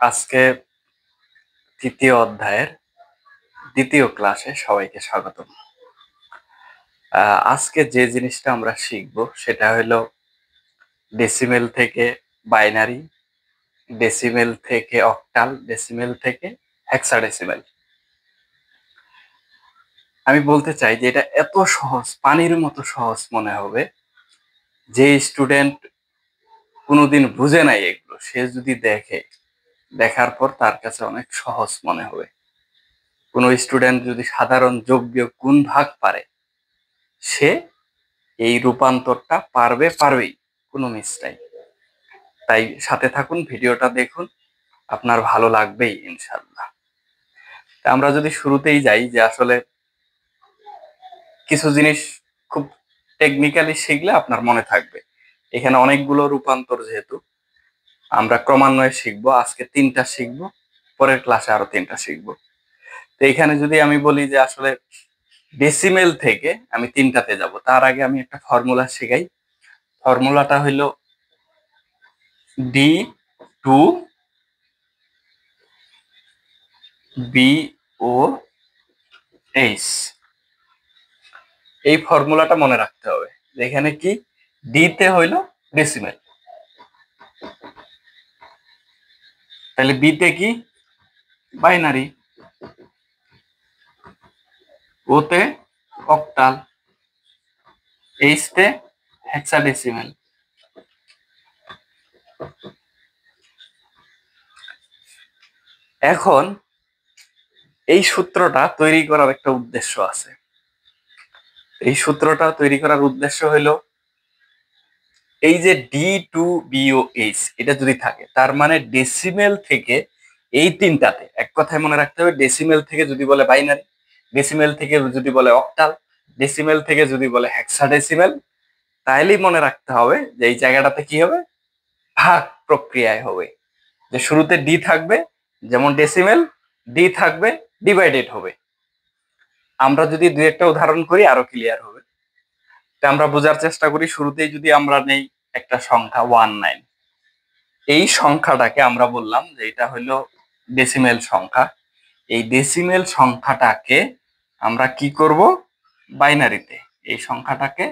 আজকে তৃতীয় অধ্যায়ের দ্বিতীয় ক্লাসে সবাইকে স্বাগতম। আজকে যে জিনিসটা আমরা শিখব সেটা হলো ডেসিমেল থেকে বাইনারি, ডেসিমেল থেকে অক্টাল, ডেসিমেল থেকে হেক্সাডেসিমেল। আমি বলতে চাই যে এটা এত সহজ, পানির মতো সহজ মনে হবে। যে স্টুডেন্ট কোনোদিন বুঝে নাই এগুলো, সে যদি দেখার পর তার কাছে অনেক সহজ মনে হবে। কোনো স্টুডেন্ট যদি সাধারণ যোগ বিয়োগ গুণ ভাগ পারে, সে এই রূপান্তরটা পারবেই, কোনো মিস নাই। তাই সাথে থাকুন, ভিডিওটা দেখুন, আপনার ভালো লাগবেই ইনশাল্লাহ। আমরা যদি শুরুতেই যাই, যে আসলে কিছু জিনিস খুব টেকনিক্যালি শিখলে আপনার মনে থাকবে। এখানে অনেকগুলো রূপান্তর, যেহেতু আমরা ক্রমান্বয়ে শিখবো, আজকে 3টা শিখবো, পরের ক্লাসে আরো 3টা শিখবো। তো এখানে যদি আমি বলি যে আসলে ডেসিমেল থেকে আমি 3টাতে যাব, তার আগে আমি একটা ফর্মুলা শিখাই। ফর্মুলাটা হইল D2 BOH। এই ফর্মুলাটা মনে রাখতে হবে। এখানে কি, ডি তে হইল ডেসিমেল, তাহলে বি তে কি বাইনারি, ও তে অক্টাল, এইচ তে হেক্সাডেসিমেল। এখন এই সূত্রটা তৈরি করার একটা উদ্দেশ্য আছে। এই সূত্রটা তৈরি করার উদ্দেশ্য হইল, এই যে D2BOH এটা যদি থাকে, তার মানে ডেসিমেল থেকে এই 3টাতে, এক কথায় মনে রাখতে হবে, ডেসিমেল থেকে যদি বলে বাইনারি, ডেসিমেল থেকে যদি বলে অক্টাল, ডেসিমেল থেকে যদি বলে হেক্সাডেসিমেল, তাইলেই মনে রাখতে হবে যে এই জায়গাটাতে কি হবে, ভাগ প্রক্রিয়ায় হবে। যে শুরুতে ডি থাকবে, যেমন ডেসিমেল, ডি থাকবে, ডিভাইডেড হবে। আমরা যদি দুই একটা উদাহরণ করি আরো ক্লিয়ার হবে। তা আমরা বোঝার চেষ্টা করি। শুরুতেই যদি আমরা নেই একটা সংখ্যা 19, এই সংখ্যাটাকে আমরা বললাম যে এটা হলো ডেসিমেল সংখ্যা। এই ডেসিমেল সংখ্যাটাকে আমরা কি করব, বাইনারিতে এই সংখ্যাটাকে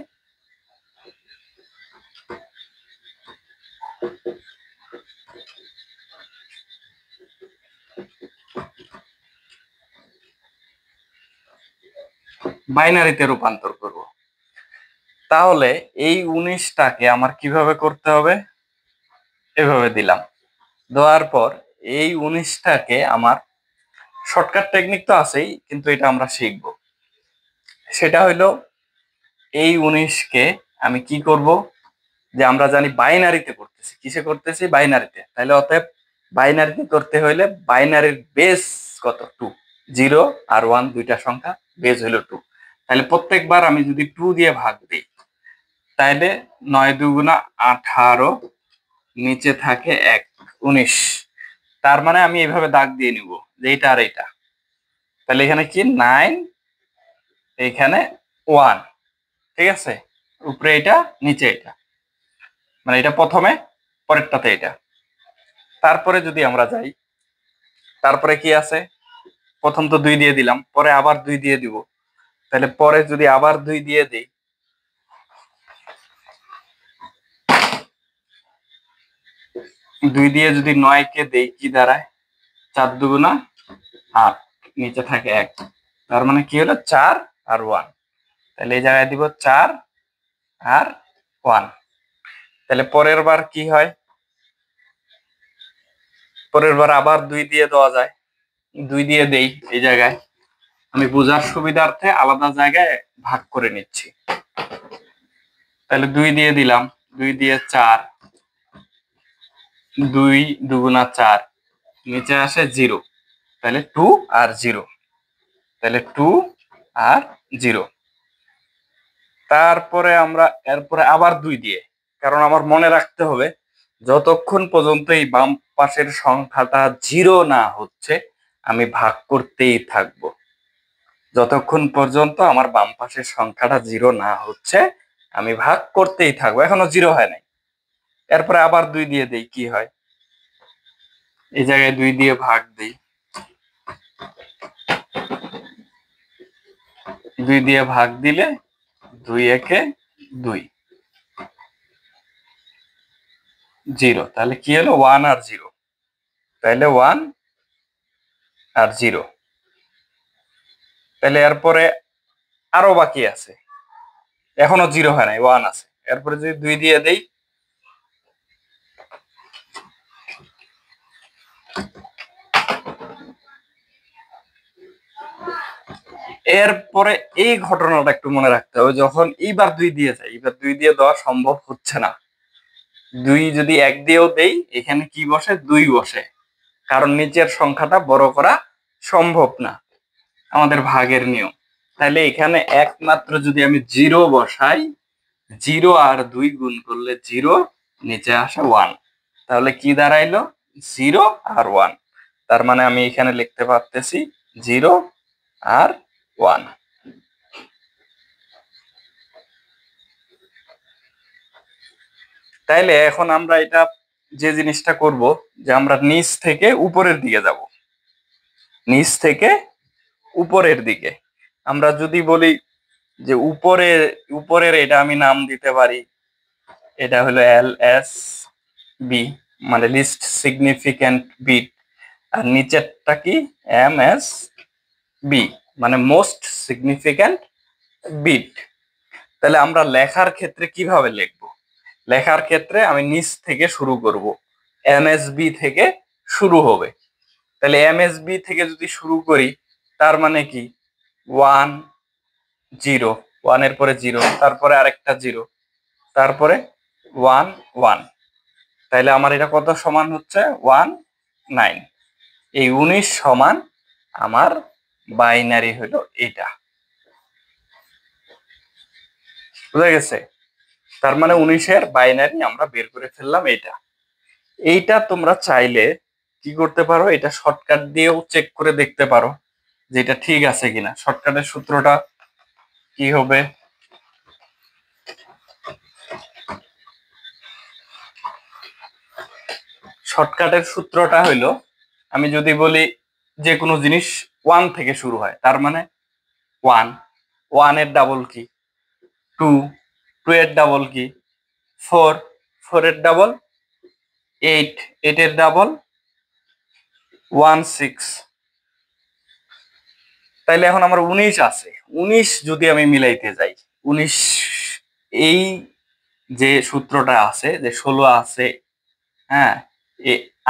বাইনারিতে রূপান্তর করব। তাহলে এই 19টাকে আমার কিভাবে করতে হবে, এভাবে দিলাম। দেওয়ার পর এই 19টাকে আমার শর্টকাট টেকনিক তো আছেই, কিন্তু এটা আমরা শিখব। সেটা হইলো, এই 19কে আমি কি করব, যে আমরা জানি বাইনারিতে করতেছি, কিসে করতেছি, বাইনারিতে। তাহলে অতএব বাইনারিতে করতে হইলে বাইনারির বেস কত, 2। 0 আর 1 দুইটা সংখ্যা, বেস হইলো 2। তাহলে প্রত্যেকবার আমি যদি 2 দিয়ে ভাগ দিই, তাহলে 9 2 18, নিচে থাকে 1, 19। তার মানে আমি এইভাবে দাগ দিয়ে নিব যে এইটা আর এইটা। তাহলে এখানে কি 9, এইখানে 1, ঠিক আছে, উপরে এটা, নিচে এটা, মানে এটা প্রথমে, পরেরটাতে এটা। তারপরে যদি আমরা যাই, তারপরে কি আছে, প্রথম তো 2 দিয়ে দিলাম, পরে আবার 2 দিয়ে দিব। তাহলে পরে যদি আবার 2 দিয়ে দিই, 2 দিয়ে যদি 9 কে দেই, কি দাঁড়ায়, 4 2 8, নিচে থাকে 1। তার মানে কি হলো, 4 আর 1। তাহলে এই জায়গায় দিব 4 আর 1। তাহলে পরের বার কি হয়, পরের বার আবার 2 দিয়ে দেওয়া যায়, 2 দিয়ে দেই। এই জায়গায় আমি বোঝার সুবিধার্থে আলাদা জায়গায় ভাগ করে নিচ্ছি। তাহলে 2 দিয়ে দিলাম, 2 দিয়ে 4, 2 2 4, নিচে আসে 0। তাহলে 2 আর 0, তাহলে 2 আর 0। তারপরে আমরা এরপরে আবার 2 দিয়ে, কারণ আমার মনে রাখতে হবে, যতক্ষণ পর্যন্ত এই বাম পাশের সংখ্যাটা 0 না হচ্ছে, আমি ভাগ করতেই থাকব। যতক্ষণ পর্যন্ত আমার বাম পাশের সংখ্যাটা 0 না হচ্ছে, আমি ভাগ করতেই থাকবো। এখনো 0 হয় নাই, এরপরে আবার 2 দিয়ে দেই, কি হয়, এই জায়গায় 2 দিয়ে ভাগ দিই, 2 দিয়ে ভাগ দিলে 2 একে 2, 0। তাহলে কি হলো 1 আর 0, তাহলে 1 আর 0। তাহলে এরপরে আরো বাকি আছে, এখনো 0 হয় নাই, 1 আছে। এরপরে যদি 2 দিয়ে দেই, এরপরে এই ঘটনাটা একটু মনে রাখতে হবে, যখন এইবার 2 দিয়ে যায়, এইবার 2 দিয়ে দেওয়া সম্ভব হচ্ছে না। 2 যদি 1 দিয়েও দেই, এখানে কি বসে? 2 বসে, কারণ নিচের সংখ্যাটা বড় করা সম্ভব না, আমাদের ভাগের নিয়ম। তাহলে এখানে একমাত্র যদি আমি 0 বসাই, 0 আর 2 গুণ করলে 0, নিচে আসে 1, তাহলে কি দাঁড়াইলো? 0 আর 1। তার মানে আমি এখানে লিখতে পারতেছি 0 আর 1। তাইলে এখন আমরা এটা যে জিনিসটা করব, যে আমরা নিচ থেকে উপরের দিকে যাব, নিচ থেকে উপরের দিকে। আমরা যদি বলি যে উপরের এটা আমি নাম দিতে পারি, এটা হলো LSB, মানে লিস্ট সিগনিফিক্যান্ট বিট। আর নিচেরটা কি? MSB, মানে মোস্ট সিগনিফিক্যান্ট বিট। তাহলে আমরা লেখার ক্ষেত্রে কিভাবে লিখব? লেখার ক্ষেত্রে আমি নিচ থেকে শুরু করব, MSB থেকে শুরু হবে। তাহলে MSB থেকে যদি শুরু করি, তার মানে কি 1 0, 1 এর পরে 0, তারপরে আরেকটা 0, তারপরে 1 1। তাইলে আমার এটা কত সমান হচ্ছে? 19। এই 19 সমান আমার বাইনারি হলো এটা। বুঝা গেছে? তার মানে 19 এর বাইনারি আমরা বের করে ফেললাম এটা। এইটা তোমরা চাইলে কি করতে পারো, এটা শর্টকাট দিয়েও চেক করে দেখতে পারো যে এটা ঠিক আছে কিনা। শর্টকাটের সূত্রটা কি হবে? শর্টকাটের সূত্রটা হইলো, আমি যদি বলি যে কোনো জিনিস 1 থেকে শুরু হয়, তার মানে 1, 1 এর ডাবল কি 2, 2 এর ডাবল কি 4, 4 এর ডাবল 8, 8 এর ডাবল 16। তাইলে এখন আমার 19 আছে, 19 যদি আমি মিলাইতে যাই, 19 এই যে সূত্রটা আছে, যে 16 আছে, হ্যাঁ,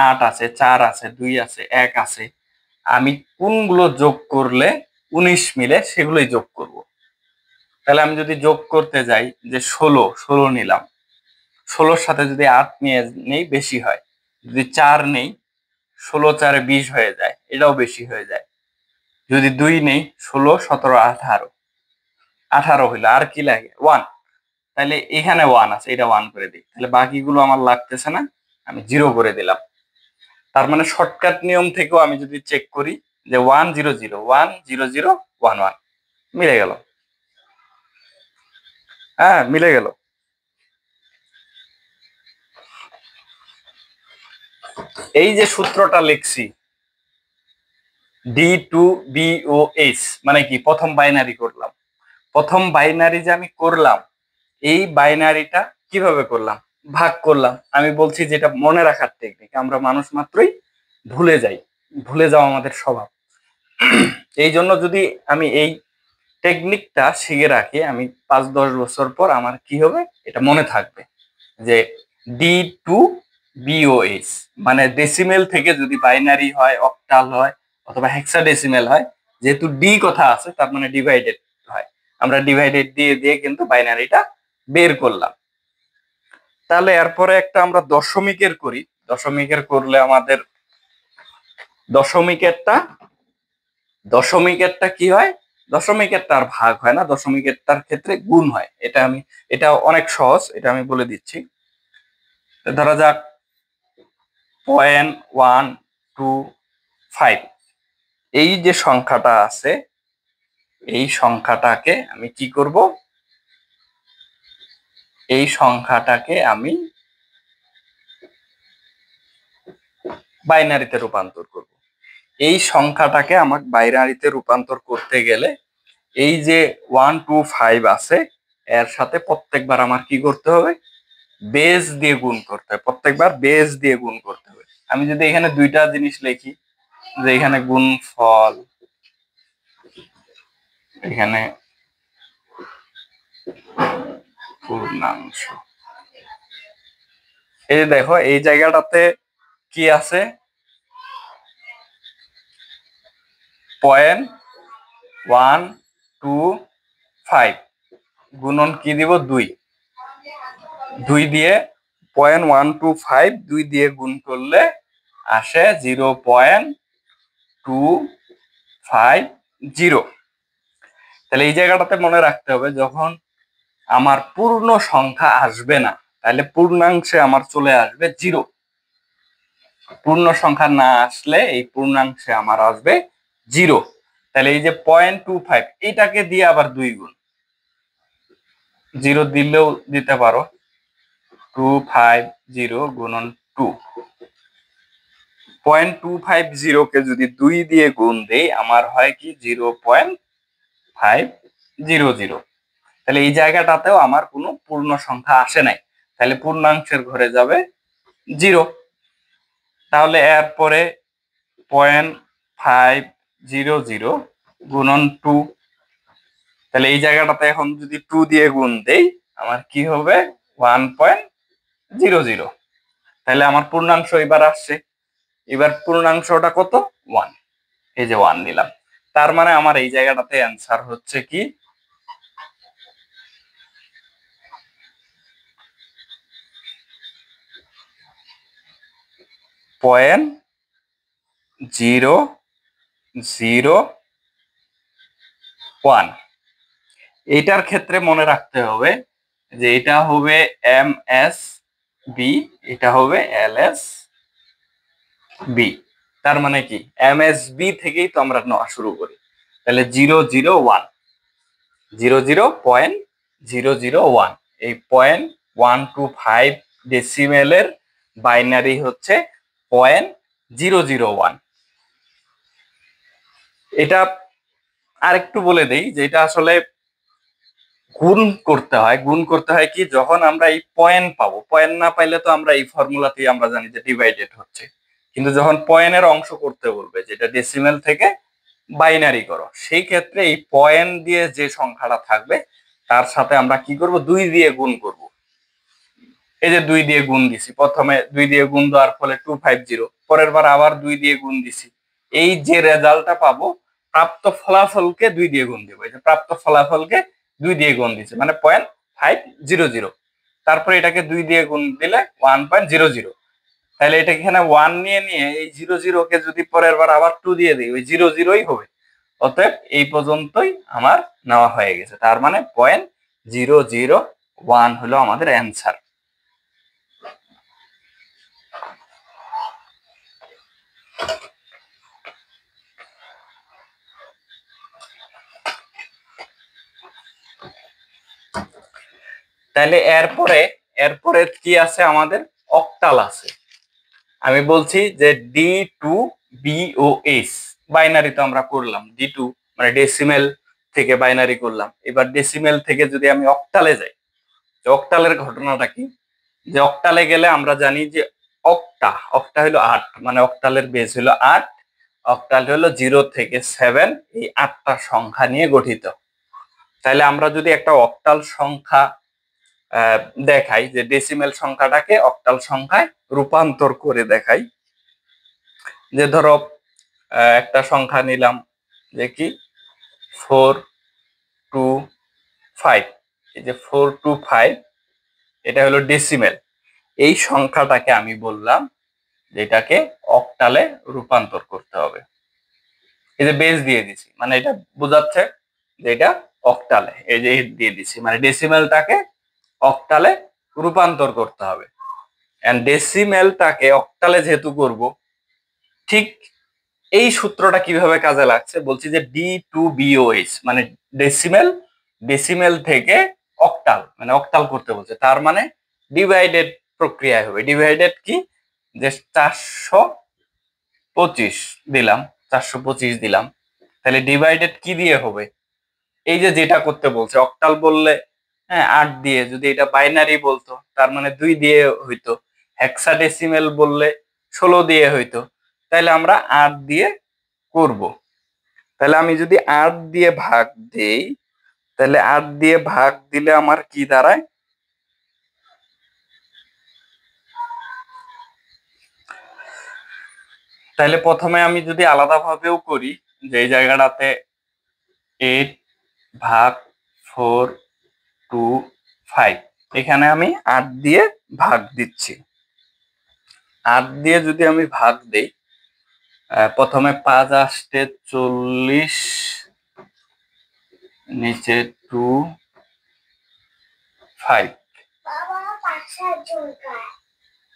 8 আছে, 4 আছে, 2 আছে, 1 আছে, আমি কোনগুলো যোগ করলে 19 মিলে সেগুলোই যোগ করব। তাহলে আমি যদি যোগ করতে যাই, যে 16 নিলাম, 16-র সাথে যদি 8 নিয়ে নেই বেশি হয়, যদি 4 নেই 16 4 20 হয়ে যায়, এটাও বেশি হয়ে যায়। যদি 2 নেই 16 17 18, 18 হইলো, আর কি লাগে? 1। তাহলে এখানে 1 আছে, এটা 1 করে দিই, তাহলে বাকিগুলো আমার লাগতেছে না, আমি 0 করে দিলাম। তার মানে শর্টকাট নিয়ম থেকেও আমি যদি চেক করি যে 1 0 0 1 0 0 1 1, মিলে গেল। হ্যাঁ, মিলে গেল। এই যে সূত্রটা লিখছি, D2BOH, মানে কি? প্রথম বাইনারি করলাম। প্রথম বাইনারি যে আমি করলাম, এই বাইনারিটা কিভাবে করলাম? ভাগ করলাম। আমি বলছি যেটা মনে রাখার টেকনিক, আমরা মানুষ মাত্রই ভুলে যাই, ভুলে যাওয়া আমাদের স্বভাব। এই জন্য যদি আমি এই টেকনিকটা শিখে রাখি, আমি 5-10 বছর পর আমার কি হবে, এটা মনে থাকবে যে D2BOH, মানে ডেসিমেল থেকে যদি বাইনারি হয়, অক্টাল হয়, অথবা হেক্সাডেসিমেল হয়, যেহেতু ডি কথা আছে তার মানে ডিভাইডেড হয়, আমরা ডিভাইডেড দিয়ে দিয়ে কিন্তু বাইনারিটা বের করলাম। তাহলে এরপরে একটা আমরা দশমিকের করি। দশমিকের করলে আমাদের দশমিকেরটা কি হয়? দশমিকেরটা আর ভাগ হয় না, দশমিকেরটার ক্ষেত্রে গুণ হয়। এটা অনেক সহজ, এটা আমি বলে দিচ্ছি। ধরা যাক 0.125, এই যে সংখ্যাটা আছে, এই সংখ্যাটাকে আমি কি করব? এই সংখ্যাটাকে আমি বাইনারিতে রূপান্তর করব। এই সংখ্যাটাকে আমাকে বাইনারিতে রূপান্তর করতে গেলে এই যে 125 আছে এর সাথে প্রত্যেকবার আমার কি করতে হবে, বেস দিয়ে গুণ করতে হবে, প্রত্যেকবার বেস দিয়ে গুণ করতে হবে। আমি যদি এখানে দুইটা জিনিস লিখি, যে এখানে গুণফল, এখানে পূর্ণাংশ, এই যে দেখো এই জায়গাটাতে কি আছে, 0.125 গুণন কি দিব 2, 2 দিয়ে 0.125 2 দিয়ে গুণ করলে আসে 0.250। তাহলে এই জায়গাটাতে মনে রাখতে হবে যখন আমার পূর্ণ সংখ্যা আসবে না তাহলে পূর্ণাংশে আমার চলে আসবে 0। পূর্ণ সংখ্যা না আসলে এই পূর্ণাংশে আমার আসবে 0। তাহলে এই যে 0.25 এটাকে দিয়ে আবার 2 গুণ, 0 দিলেও দিতে পারো, 250 গুণন 2, 0.250 কে যদি 2 দিয়ে গুণ দেই আমার হয় কি 0.500। তাহলে এই জায়গাটাতেও আমার কোনো পূর্ণ সংখ্যা আসে নাই, তাহলে পূর্ণাংশের ঘরে যাবে 0। তাহলে এরপরে 0.500 গুণন 2, তাহলে এই জায়গাটাতে এখন যদি 2 দিয়ে গুণ দেই আমার কি হবে 1.00। তাহলে আমার পূর্ণাংশ এবার আসছে, এবার পূর্ণাংশটা কত 1, এই যে 1 নিলাম। তার মানে আমার এই জায়গাটাতে অ্যান্সার হচ্ছে কি 0.001। এইটার ক্ষেত্রে মনে রাখতে হবে যে এটা হবে MSB, এটা হবে LSB। তার মানে কি MSB থেকেই তো আমরা নেওয়া শুরু করি, তাহলে 001, 0.001, এই 0.125 ডেসিমেলের বাইনারি হচ্ছে 0.001। এটা আরেকটু বলে দেই যে এটা আসলে গুণ করতে হয়। গুণ করতে হয় কি যখন আমরা এই পয়েন্ট পাবো, পয়েন্ট না পাইলে তো আমরা এই ফর্মুলাতেই আমরা জানি যে ডিভাইডেড হচ্ছে, কিন্তু যখন পয়েন্টের অংশ করতে বলবে যেটা ডেসিমেল থেকে বাইনারি করো, সেই ক্ষেত্রে এই পয়েন্ট দিয়ে যে সংখ্যাটা থাকবে তার সাথে আমরা কি করব 2 দিয়ে গুণ করব। এই যে 2 দিয়ে গুণ দিছি, প্রথমে 2 দিয়ে গুণ দেওয়ার ফলে 250, পরের বার আবার 2 দিয়ে গুণ দিছি, এই যে রেজাল্টটা পাবো প্রাপ্ত ফলাফলকে 2 দিয়ে গুণ দিব। এই যে প্রাপ্ত ফলাফলকে 2 দিয়ে গুণ দিছে মানে 0.500, তারপরে এটাকে 2 দিয়ে গুণ দিলে 1.00। তাহলে এটা এখানে 1 নিয়ে নিয়ে এই 00 কে যদি পরের বার আবার 2 দিয়ে দিই ওই 00ই হবে। অতএব এই পর্যন্তই আমার নেওয়া হয়ে গেছে, তার মানে 0.001 হলো আমাদের অ্যান্সার। তাহলে এরপরে কি আছে আমাদের অক্টাল আছে। আমি বলছি যে D2BOH বাইনারি তো আমরা করলাম, D2 মানে ডেসিমেল থেকে বাইনারি করলাম, এবার ডেসিমেল থেকে যদি আমি অক্টালে যাই, অক্টালের ঘটনাটা কি, যে অক্টালে গেলে আমরা জানি যে অক্টা হলো 8, মানে অক্টালের বেস হলো 8, অক্টাল হলো 0 থেকে 7, এই 8টা সংখ্যা নিয়ে গঠিত। তাহলে আমরা যদি একটা অক্টাল সংখ্যা দেখাই, যে ডেসিমেল সংখ্যাটাকে অক্টাল সংখ্যায় রূপান্তর করে দেখাই, যে ধরো একটা সংখ্যা নিলাম যে কি 425, এই যে 425 এটা হলো ডেসিমেল। এই সংখ্যাটাকে আমি বললাম যেটাকে অক্টালে রূপান্তর করতে হবে, এই যে বেস দিয়ে দিছি মানে এটা বোঝাচ্ছে যে এটা অক্টালে, এই যে দিয়ে দিছি মানে ডেসিমেলটাকে অক্টালে রূপান্তর করতে হবে। এন্ড ডেসিমেলটাকে অক্টালে যেহেতু করব, ঠিক এই সূত্রটা কিভাবে কাজে লাগছে বলছি যে D2BOH মানে ডেসিমেল থেকে অক্টাল মানে অক্টাল করতে বলছে, তার মানে ডিভাইডেড প্রক্রিয়ায় হবে। ডিভাইডেড কি যে 25 দিলাম, 425 দিলাম। তাহলে ডিভাইডেড কি দিয়ে হবে? এই যে যেটা করতে বলছে অক্টাল বললে হ্যাঁ 8 দিয়ে, যদি এটা বাইনারি বলতো তার মানে 2 দিয়ে হইতো, হেক্সাডেসিমেল বললে 16 দিয়ে হইতো। তাহলে আমরা 8 দিয়ে করব। তাহলে আমি যদি 8 দিয়ে ভাগ দেই, তাহলে 8 দিয়ে ভাগ দিলে আমার কি দাঁড়ায়? তাহলে প্রথমে আমি যদি আলাদাভাবেও করি, যে এই জায়গাটাতে 8 ভাগ 4 2 5, এখানে আমি 8 দিয়ে ভাগ দিচ্ছি। 8 দিয়ে যদি আমি ভাগ দেই, প্রথমে 5 আসতে 40, নিচে 2 5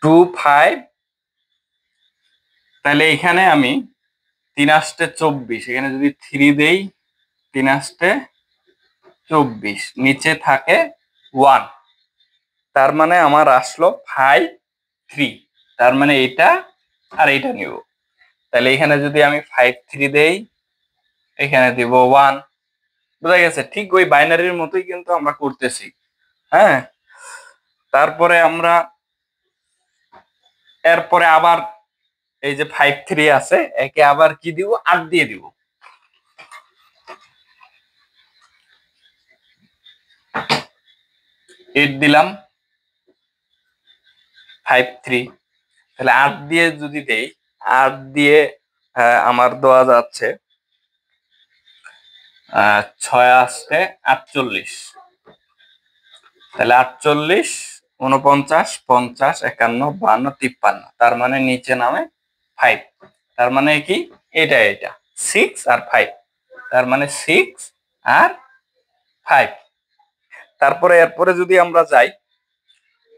2 5, তাহলে এখানে আমি 3 আসতে 24, এখানে যদি 3 দেই 3 আসতে 24, নিচে থাকে 1, তার মানে আমার আসলো 5 3, তার মানে এটা আর এটা নিব। তাহলে এখানে যদি আমি 5 3 দেই, এখানে দিব 1, বোঝা গেছে? ঠিক ওই বাইনারির মতোই কিন্তু আমরা করতেছি। হ্যাঁ, তারপরে আমরা এরপরে আবার এই যে 5 3 আছে, একে আবার কি দিব? 8 দিয়ে দিব। 8 দিলাম, 5 3, তাহলে 8 দিয়ে যদি দেই, 8 দিয়ে আমার দেওয়া যাচ্ছে 6 আসতে 48, তাহলে 48 49 50 51 52 53, তার মানে নিচে নামে 5, তার মানে কি? এটা 6 আর 5, তার মানে 6 আর 5। তারপরে এরপরে যদি আমরা যাই,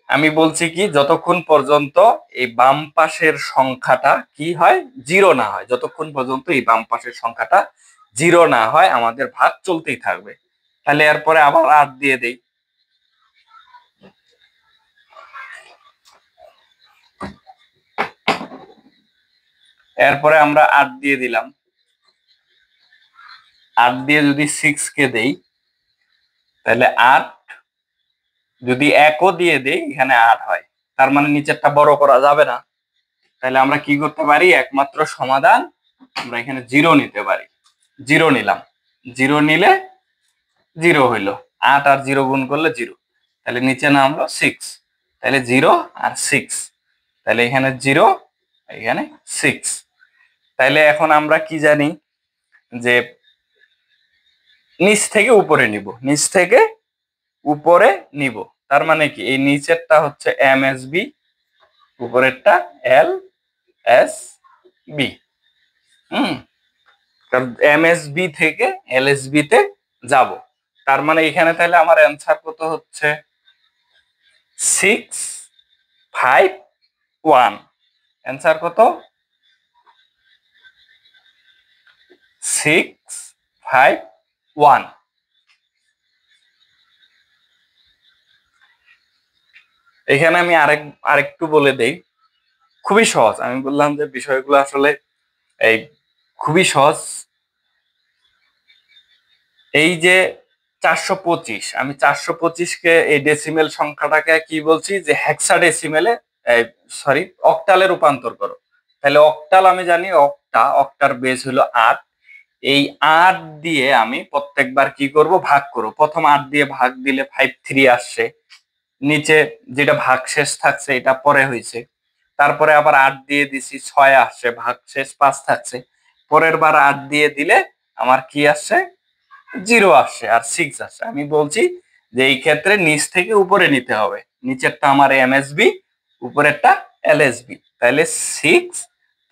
আমি বলছি কি, যতক্ষণ পর্যন্ত এই বাম পাশের সংখ্যাটা কি হয়? 0 না হয়, যতক্ষণ পর্যন্ত এই বাম পাশের সংখ্যাটা 0 না হয় আমাদের ভাগ চলতেই থাকবে। তাহলে এরপরে আবার 8 দিয়ে দেই, এরপরে আমরা 8 দিয়ে দিলাম। 8 দিয়ে যদি 6 কে দেই, তাহলে 8 যদি 1ও দিয়ে দেই, এখানে 8 হয়, তার মানে নিচেরটা বড় করা যাবে না। তাহলে আমরা কি করতে পারি? একমাত্র সমাধান আমরা এখানে 0 নিতে পারি। 0 নিলাম, 0 নিলে 0 হইলো, 8 আর 0 গুণ করলে 0, তাহলে নিচে নামলো 6, তাহলে 0 আর 6, তাহলে এখানে 0, এখানে 6। তাহলে এখন আমরা কি জানি? যে নিচ থেকে উপরে নিব, নিচ থেকে উপরে নিব, তার মানে কি? এই নিচেরটা হচ্ছে MSB, উপরেরটা LSB। কারণ MSB থেকে LSB তে যাব, তার মানে এখানে তাহলে আমার অ্যান্সার কত হচ্ছে? 6 5 1। অ্যান্সার কত? 6 5 1। এখানে আমি আরেকটু বলে দেই, খুবই সহজ। আমি বললাম যে বিষয়গুলো আসলে এই খুবই সহজ। এই যে 425, আমি 425কে এই ডেসিমেল সংখ্যাটাকে কি বলছি? যে হেক্সাডেসিমেলে, সরি, অক্টালে রূপান্তর করো। তাহলে অক্টাল আমি জানি, অক্টার বেস হলো 8। এই 8 দিয়ে আমি প্রত্যেকবার কি করব? ভাগ করব। প্রথম 8 দিয়ে ভাগ দিলে 5 3 আসছে, নিচে যেটা ভাগ শেষ থাকছে এটা পরে হয়েছে। তারপরে আবার 8 দিয়ে দিছি, 6 আসছে, ভাগ শেষ 5 থাকছে। পরের বার 8 দিয়ে দিলে আমার কি আসছে? 0 আসছে আর 6 আসছে। আমি বলছি যে এই ক্ষেত্রে নিচ থেকে উপরে নিতে হবে, নিচেরটা আমার MSB, উপরেরটা LSB। তাহলে 6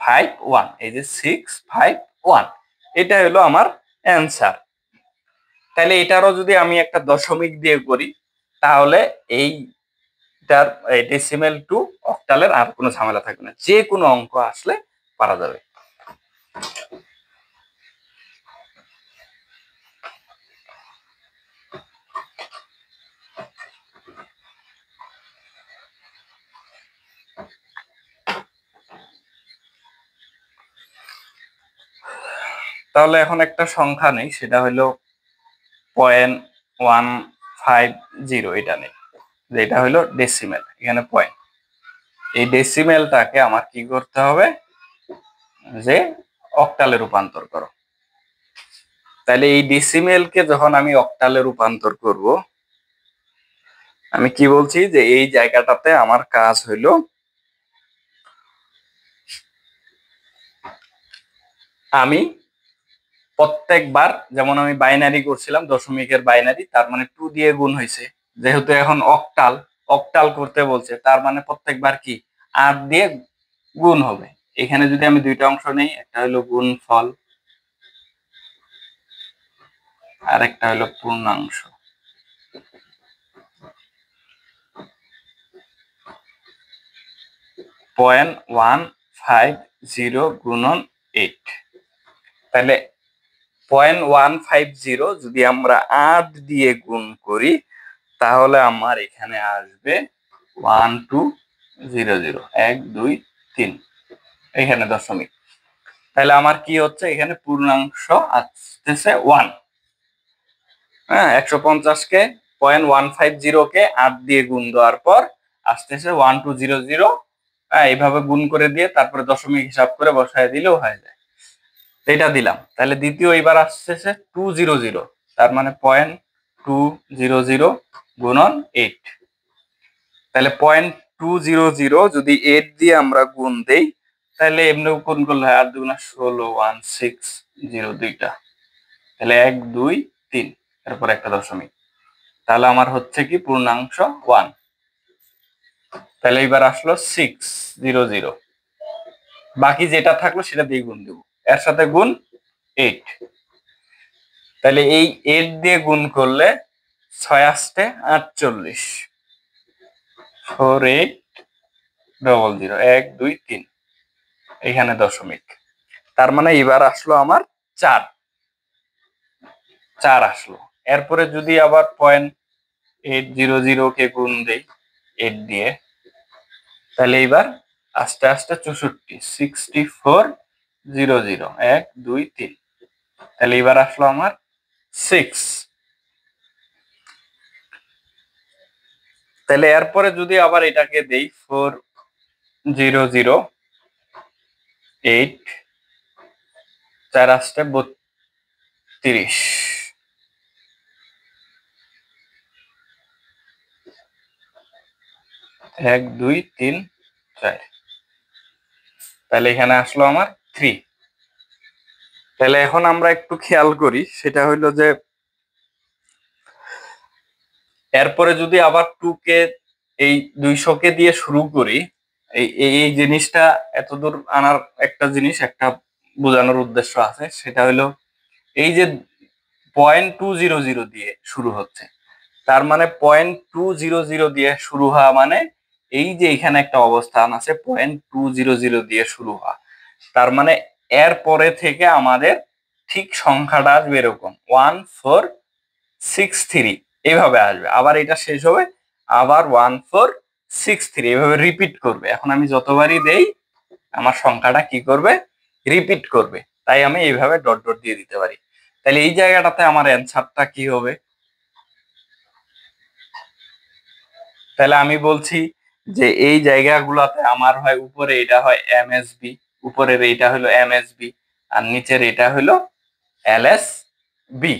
5 1, এই যে 6 5 1, এটা হলো আমার অ্যান্সার। তাহলে এটারও যদি আমি একটা দশমিক দিয়ে করি, তাহলে এইটার ডেসিমেল টু অক্টালের আর কোনো ঝামেলা থাকবে না, যে কোনো অঙ্ক আসলে পারা যাবে। তাহলে এখন একটা সংখ্যা নেই, সেটা হলো 0.150, এটা নেই, যেটা হলো ডেসিমেল, এখানে পয়েন্ট। এই ডেসিমেলটাকে আমার কি করতে হবে, যে অক্টালে রূপান্তর করো। তাহলে এই ডেসিমেলকে যখন আমি অক্টালে রূপান্তর করব, আমি কি বলছি যে এই জায়গাটাতে আমার কাজ হইল আমি প্রত্যেকবার, যেমন আমি বাইনারি করছিলাম, দশমিকের বাইনারি, তার মানে 2 দিয়ে গুণ হয়েছে, যেহেতু এখন অক্টাল অক্টাল করতে বলছে, তার মানে প্রত্যেকবার কি 8 দিয়ে গুণ হবে। এখানে যদি আমি দুইটা অংশ নেই, একটা হলো গুণফল আর একটা হলো পূর্ণাংশ। পয়েন্ট 150 গুণন 8, তাহলে 0.150 যদি আমরা 8 দিয়ে গুণ করি, তাহলে আমার এখানে আসবে 1200, 1 2 3, এখানে দশমিক। তাহলে আমার কি হচ্ছে, এখানে পূর্ণাংশ আসতেছে 1। হ্যাঁ, 150 কে 0.150 কে 8 দিয়ে গুণ দেওয়ার পর আসতেছে 1200। এইভাবে গুণ করে দিয়ে তারপরে দশমিক হিসাব করে বসায় দিলেও হয়ে যায়। এটা দিলাম। তাহলে দ্বিতীয় এবার আসতেছে 200, তার মানে 0.200 গুণন 8। তাহলে 0.200 যদি 8 দিয়ে আমরা গুণ দেই, তাহলে এমনি গুণ করলে হয় 8 দুগুণা 16, 16, দুইটা, তাহলে 1 2 3, এরপর একটা দশমিক। তাহলে আমার হচ্ছে কি পূর্ণাংশ 1। তাহলে এবার আসলো 600, বাকি যেটা থাকলো সেটা দিয়ে গুণ দেবো, এর সাথে গুণ 8। তাহলে এই 8 দিয়ে গুণ করলে 6 আসতে 48, 4800, 1 2 3, এখানে দশমিক। তার মানে এবার আসলো আমার 4 আসলো। এরপরে যদি আবার 0.800 কে গুণ দেই 8 দিয়ে, তাহলে এবার আস্তে আস্তে 64, 6400, 1 2 3, তাহলে এবার আসলো আমার 6। তাহলে এরপরে যদি আবার এটাকে দেই 4008, 4 আসতে 32, 1 2 3 4, তাহলে এখানে আসলো আমার 3। তাহলে এখন আমরা একটু খেয়াল করি, সেটা হইলো যে এরপরে যদি আবার 2 কে এই 200 কে দিয়ে শুরু করি, এই এই জিনিসটা এতদূর আনার একটা জিনিস, একটা বোঝানোর উদ্দেশ্য আছে, সেটা হলো এই যে 0.200 দিয়ে শুরু হচ্ছে, তার মানে 0.200 দিয়ে শুরু হওয়া মানে এই যে এখানে একটা অবস্থান আছে 0.200 দিয়ে শুরু হওয়া, তার মানে এর পরে থেকে আমাদের ঠিক সংখ্যাটা আসবে এরকম 1463, এইভাবে আসবে। আবার এটা শেষ হবে, আবার 1463, এইভাবে রিপিট করবে। এখন আমি যতবারই দেই আমার সংখ্যাটা কি করবে, রিপিট করবে। তাই আমি এইভাবে ডট ডট দিয়ে দিতে পারি। তাহলে এই জায়গাটাতে আমার অ্যান্সারটা কি হবে, তাহলে আমি বলছি যে এই জায়গাগুলোতে আমার হয় উপরে এটা হয় এমএসবি, উপরের এইটা হলো এমএসবি, আর নিচের এটা হলো এলএসবি।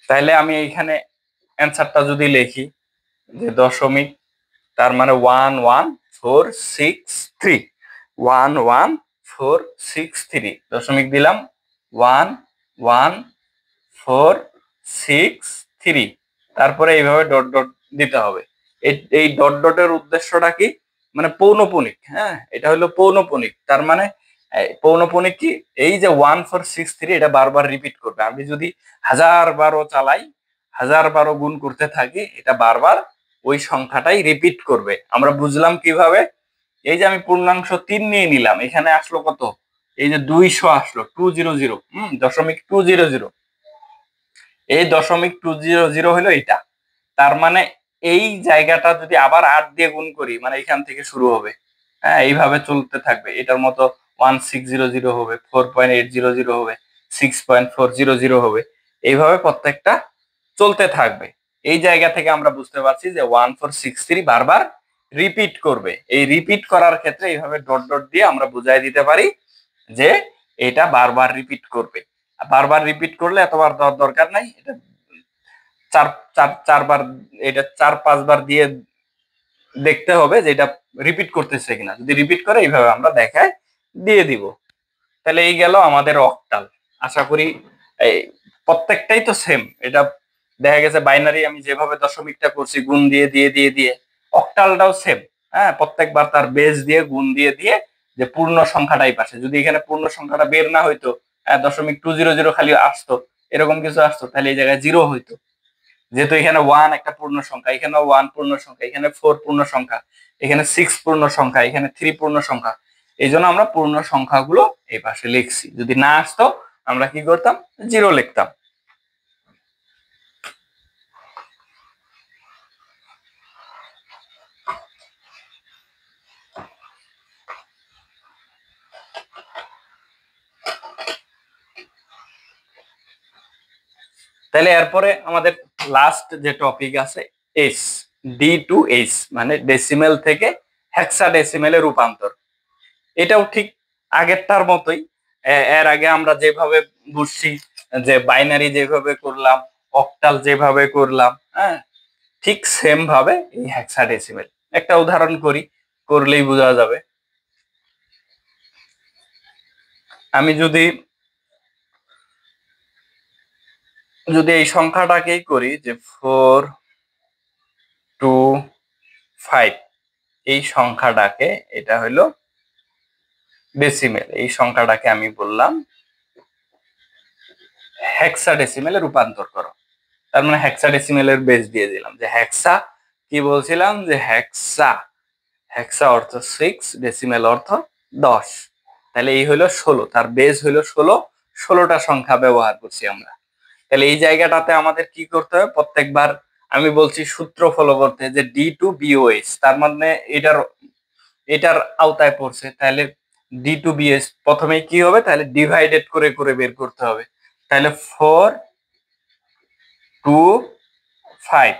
তাহলে আমি এইখানে অ্যান্সারটা যদি লিখি যে দশমিক, তার মানে 11463, 11463, দশমিক দিলাম 11463, তারপরে এইভাবে ডট ডট দিতে হবে। এই ডট ডটের উদ্দেশ্যটা কি, মানে পৌনপুনিক। হ্যাঁ, এটা হলো পৌনপুনিক, তার মানে পৌনপুনিক কি, এই যে 1463 এটা বারবার রিপিট করবে। আমি যদি 1000 বারও চালাই, 1000 বারও গুণ করতে থাকি, এটা বারবার ওই সংখ্যাটাই রিপিট করবে। আমরা বুঝলাম কিভাবে, এই যে আমি পূর্ণাংশ 3 নিয়ে নিলাম, এখানে আসলো কত, এই যে 200 আসলো, 200, দশমিক 200, এই দশমিক 200 হলো এটা। তার মানে এই জায়গাটা যদি আবার 8 দিয়ে গুণ করি, মানে এখান থেকে শুরু হবে, হ্যাঁ, এইভাবে চলতে থাকবে। এটার মতো 1600 হবে, 4.800 হবে, 6.400 হবে, এইভাবে প্রত্যেকটা চলতে থাকবে। এই জায়গা থেকে আমরা বুঝতে পারছি যে 1463 বারবার রিপিট করবে। এই রিপিট করার ক্ষেত্রে এইভাবে ডট ডট দিয়ে আমরা বুঝাই দিতে পারি যে এটা বারবার রিপিট করবে। বারবার রিপিট করলে এতবার দেওয়ার দরকার নাই, এটা চার চার চারবার, এটা 4-5 বার দিয়ে দেখতে হবে যে এটা রিপিট করতেছে কিনা। যদি রিপিট করে এইভাবে আমরা দেখায় দিয়ে দিব। তাহলে এই গেল আমাদের অক্টাল। আশা করি এই প্রত্যেকটাই তো সেম। এটা দেখা গেছে বাইনারি আমি যেভাবে দশমিকটা করছি গুণ দিয়ে দিয়ে দিয়ে দিয়ে, অক্টালটাও সেম। হ্যাঁ, প্রত্যেকবার তার বেস দিয়ে গুণ দিয়ে দিয়ে যে পূর্ণ সংখ্যাটাই পাশে, যদি এখানে পূর্ণ সংখ্যাটা বের না হইতো, 0.200 খালি আসতো, এরকম কিছু আসতো, তাহলে এই জায়গায় জিরো হইতো। যেহেতু এখানে 1 একটা পূর্ণ সংখ্যা, এখানে 1 পূর্ণ সংখ্যা, এখানে 4 পূর্ণ সংখ্যা, এখানে 6 পূর্ণ সংখ্যা, এখানে 3 পূর্ণ সংখ্যা, এই জন্য আমরা পূর্ণ সংখ্যাগুলো এই পাশে লিখছি। যদি না আসতো আমরা কি করতাম, জিরো লিখতাম। তাহলে এরপরে আমাদের লাস্ট যে টপিক আছে এস, ডি টু এইচ, মানে ডেসিমেল থেকে হেক্সাডেসিমেলে রূপান্তর। এটাও ঠিক আগেরটার মতোই। এর আগে আমরা যেভাবে বুঝছি যে বাইনারি যেভাবে করলাম, অক্টাল যেভাবে করলাম, হ্যাঁ, ঠিক সেম ভাবে এই হেক্সাডেসিমেল। একটা উদাহরণ করি, করলেই বোঝা যাবে। আমি যদি এই সংখ্যাটাকেই করি যে 425, এই সংখ্যাটাকে, এটা হলো ডেসিমেল, এই সংখ্যাটাকে আমি বললাম হেক্সাডেসিমেলে রূপান্তর করো। তার মানে হেক্সাডেসিমেলের বেস দিয়ে দিলাম যে হেক্সা, কি বলছিলাম যে হেক্সা, হেক্সা অর্থ 6, ডেসিমেল অর্থ 10। তাহলে এই হলো 16, তার বেস হলো 16, 16টা সংখ্যা ব্যবহার করছি আমরা। তাহলে এই জায়গাটাতে আমাদের কি করতে হবে, প্রত্যেকবার আমি বলছি সূত্র ফলো করতে, যে ডি টু বিওএইচ, তার মানে এটার আওতায় পড়ছে। তাহলে ডি টু বিএস প্রথমেই কি হবে, তাহলে ডিভাইডেড করে করে বের করতে হবে। তাহলে 425,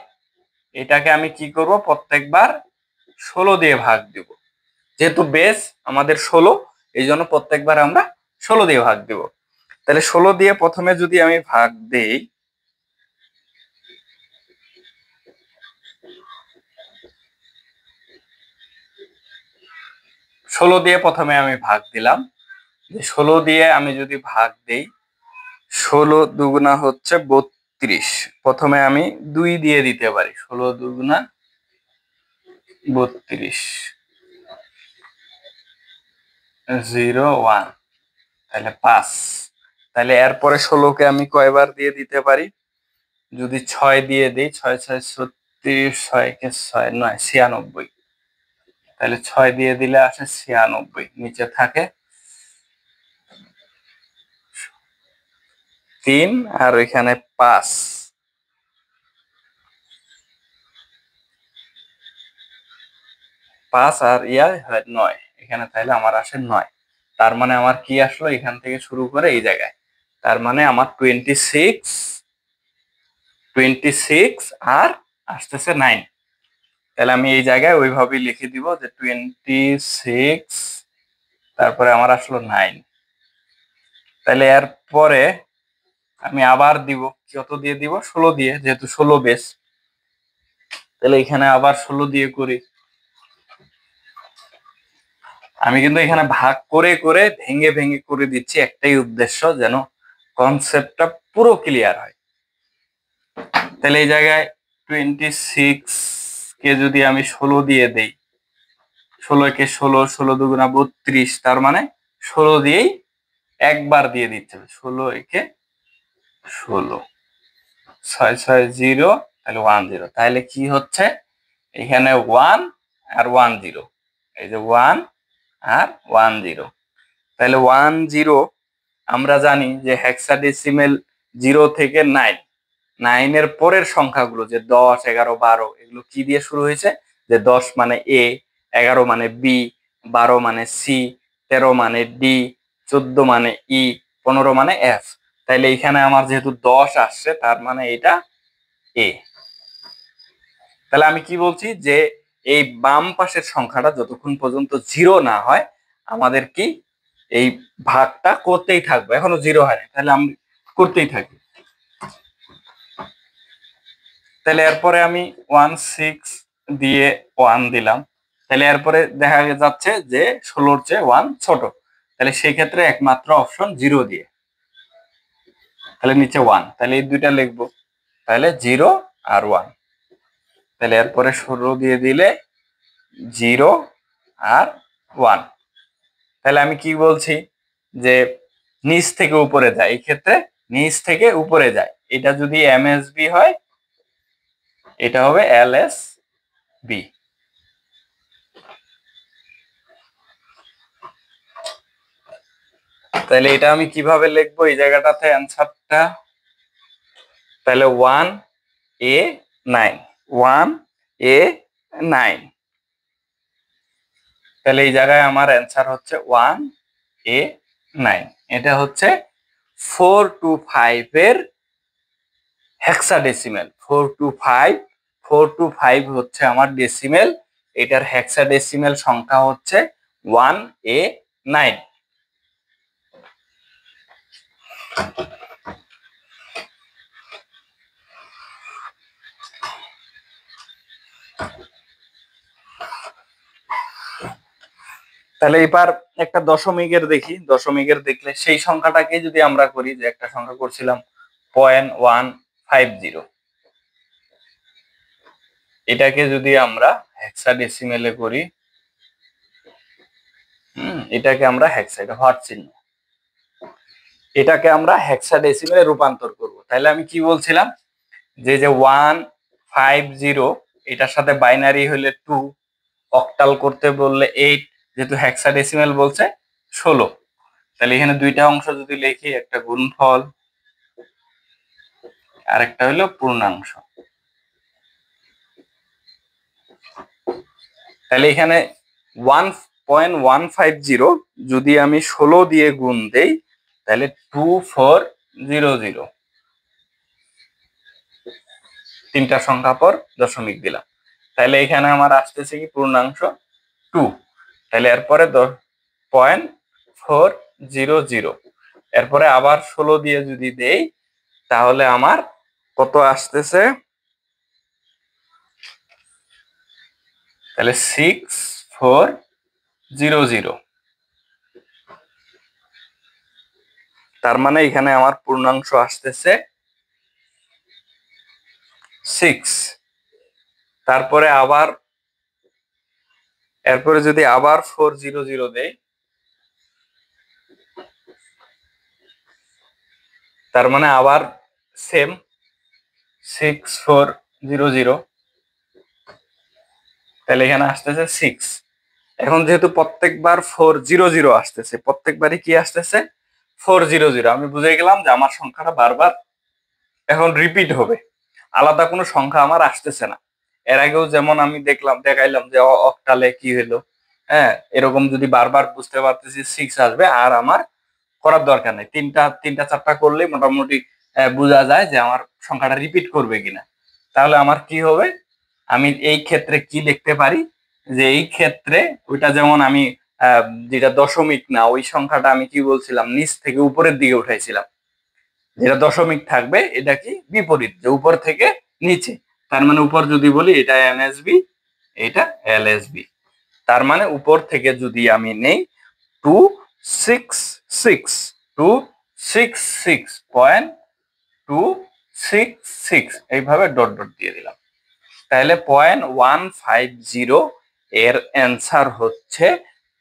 এটাকে আমি কি করব, প্রত্যেকবার 16 দিয়ে ভাগ দিব। যেহেতু বেস আমাদের 16, এই জন্য প্রত্যেকবার আমরা 16 দিয়ে ভাগ দিব। তাহলে 16 দিয়ে প্রথমে যদি আমি ভাগ দেই, ষোলো দিয়ে প্রথমে আমি ভাগ দিলাম, যে 16 দিয়ে আমি যদি ভাগ দেই, 16 দুগুণা হচ্ছে 32। প্রথমে আমি 2 দিয়ে দিতে পারি, 16 দুগুণা 32, 0 1, তাহলে 5। তাহলে এরপরে 16কে আমি কয়বার দিয়ে দিতে পারি, যদি 6 দিয়ে দিই, 6 6 36, 6 কে 6 9 96, তাহলে 6 দিয়ে দিলে আসে 96, নিচে থাকে 3 আর এখানে 5, 5 আর 9, এখানে তাহলে আমার আসে 9। তার মানে আমার কি আসলো, এখান থেকে শুরু করে এই জায়গায়, তার মানে আমার 26 আর আসতেছে 9। তাহলে আমি এই জায়গায় ওইভাবেই লিখে দিব যে 26, তারপরে আমার আসলো 9। তাহলে এর পরে আমি আবার দিব, কত দিয়ে দিব, 16 দিয়ে, যেহেতু 16 বেস। তাহলে এখানে আবার 16 দিয়ে করি। আমি কিন্তু এখানে ভাগ করে করে ভেঙে ভেঙে করে দিচ্ছি, একটাই উদ্দেশ্য, যেন কনসেপ্টটা পুরো ক্লিয়ার হয়। তাহলে এই জায়গায় 26 কে যদি আমি 16 দিয়ে দেই, 16 কে 16, 16 দুগুণা 32, তার মানে 16 দিয়েই একবার দিয়ে দিতে হবে। 16 একে 16, 6 6 0, তাহলে 1 0। তাহলে কি হচ্ছে, এখানে 1 আর 1 0, এই যে 1 আর 1 0। তাহলে 1 0, আমরা জানি যে হেক্সাডেসিমেল 0 থেকে 9, 9 এর পরের সংখ্যাগুলো যে 10 11 12, এগুলো কি দিয়ে শুরু হয়েছে, যে 10 মানে এ, 11 মানে বি, 12 মানে সি, 13 মানে ডি, 14 মানে ই, 15 মানে এফ। তাইলে এখানে আমার যেহেতু 10 আসছে, তার মানে এটা এ। তাহলে আমি কি বলছি যে এই বাম পাশের সংখ্যাটা যতক্ষণ পর্যন্ত 0 না হয় আমাদের কি এই ভাগটা করতেই থাকবে। এখনো 0 হয়নি, তাহলে আমি করতেই থাকি। তাহলে এরপরে আমি 16 দিয়ে 1 দিলাম। তাহলে এরপরে দেখা যাচ্ছে যে 16-র চেয়ে 1 ছোট। তাহলে সেই ক্ষেত্রে একমাত্র অপশন 0 দিয়ে, তাহলে নিচে 1, তাহলে এই দুইটা লিখবো। তাহলে 0 আর 1। তাহলে এরপরে 16 দিয়ে দিলে 0 আর 1। তাহলে আমি কি বলছি যে নিচ থেকে উপরে যায়, এই ক্ষেত্রে নিচ থেকে উপরে যায়। এটা যদি এমএসবি হয়, এটা হবে এলএসবি। তাহলে এটা আমি কিভাবে লিখবো এই জায়গাটাতে অ্যান্সারটা? তাহলে 1A9, 1A9। তাহলে এই জায়গায় আমার অ্যান্সার হচ্ছে 1A9। এটা হচ্ছে 425 এর হেক্সাডেসিমেল। 425 হচ্ছে আমার ডেসিমেল, এটার হেক্সাডেসিমেল সংখ্যা হচ্ছে 1A9। তাহলে এবার একটা দশমিকের দেখি। দশমিকের দেখলে সেই সংখ্যাটাকে যদি আমরা করি, যে একটা সংখ্যা করছিলাম 0.150, এটাকে যদি আমরা হেক্সাডেসিমেলে করি, এটাকে আমরা হেক্সা, এটা হট চিহ্ন, এটাকে আমরা হেক্সাডেসিমেলে রূপান্তর করব। তাহলে আমি কি বলছিলাম যে 150 এটার সাথে বাইনারি হলে 2, অক্টাল করতে বললে 8, যেহেতু হেক্সাডেসিমেল বলছে 16। তাহলে এখানে দুইটা অংশ যদি লিখি, একটা গুণফল আর একটা হলো পূর্ণাংশ। তাহলে এখানে 1.150 যদি আমি 16 দিয়ে গুণ দেই, তাহলে 2400, তিনটা সংখ্যা পর দশমিক দিলাম। তাহলে এখানে আমার আসতেছে কি পূর্ণাংশ 2। তাহলে এরপরে 0.400, এরপরে আবার 16 দিয়ে যদি দেই, তাহলে আমার কত আসতেছে? তাহলে 6400। তার মানে এখানে আমার পূর্ণাংশ আসতেছে 6। তারপরে আবার এরপরে যদি আবার 400 দেই, তার মানে আবার সেম 6400। তাহলে এখানে আসতেছে 6। এখন যেহেতু প্রত্যেকবার 400 আসতেছে, প্রত্যেকবারই কি আসতেছে 400, আমি বুঝে গেলাম যে আমার সংখ্যাটা বারবার এখন রিপিট হবে, আলাদা কোনো সংখ্যা আমার আসতেছে না। এর আগেও যেমন আমি দেখাইলাম যে অক্টালে কি হলো, হ্যাঁ, এরকম যদি বারবার বুঝতে পারতেছি 6 আসবে, আর আমার করার দরকার নেই। তিনটা চারটা করলেই মোটামুটি বোঝা যায় যে আমার সংখ্যাটা রিপিট করবে কিনা। তাহলে আমার কি হবে, আমি এই ক্ষেত্রে কি লিখতে পারি, যে এই ক্ষেত্রে ওইটা যেমন আমি যেটা দশমিক না, ওই সংখ্যাটা আমি কি বলছিলাম নিচ থেকে উপরের দিকে উঠাইছিলাম, যেটা দশমিক থাকবে এটা কি বিপরীত, যে উপর থেকে নিচে। তার মানে উপর যদি বলি এটা এমএসবি, এটা এলএসবি। তার মানে উপর থেকে যদি আমি নেই 266.266 এইভাবে ডট ডট দিয়ে দিলাম। তাহলে 0.150 এর অ্যান্সার হচ্ছে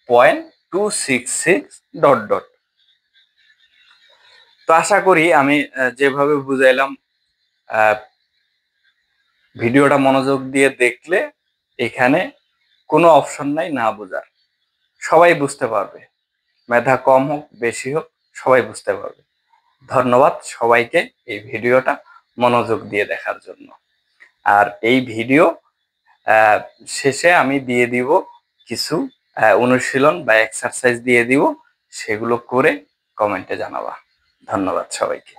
0.266 ডট ডট। তো আশা করি আমি যেভাবে বুঝাইলাম, ভিডিওটা মনোযোগ দিয়ে দেখলে এখানে কোনো অপশন নাই না বোঝার, সবাই বুঝতে পারবে। মেধা কম হোক বেশি হোক, সবাই বুঝতে পারবে। ধন্যবাদ সবাইকে এই ভিডিওটা মনোযোগ দিয়ে দেখার জন্য। আর এই ভিডিও শেষে আমি দিয়ে দিব কিছু অনুশীলন বা এক্সারসাইজ দিয়ে দিব, সেগুলো করে কমেন্টে জানাবা। ধন্যবাদ সবাইকে।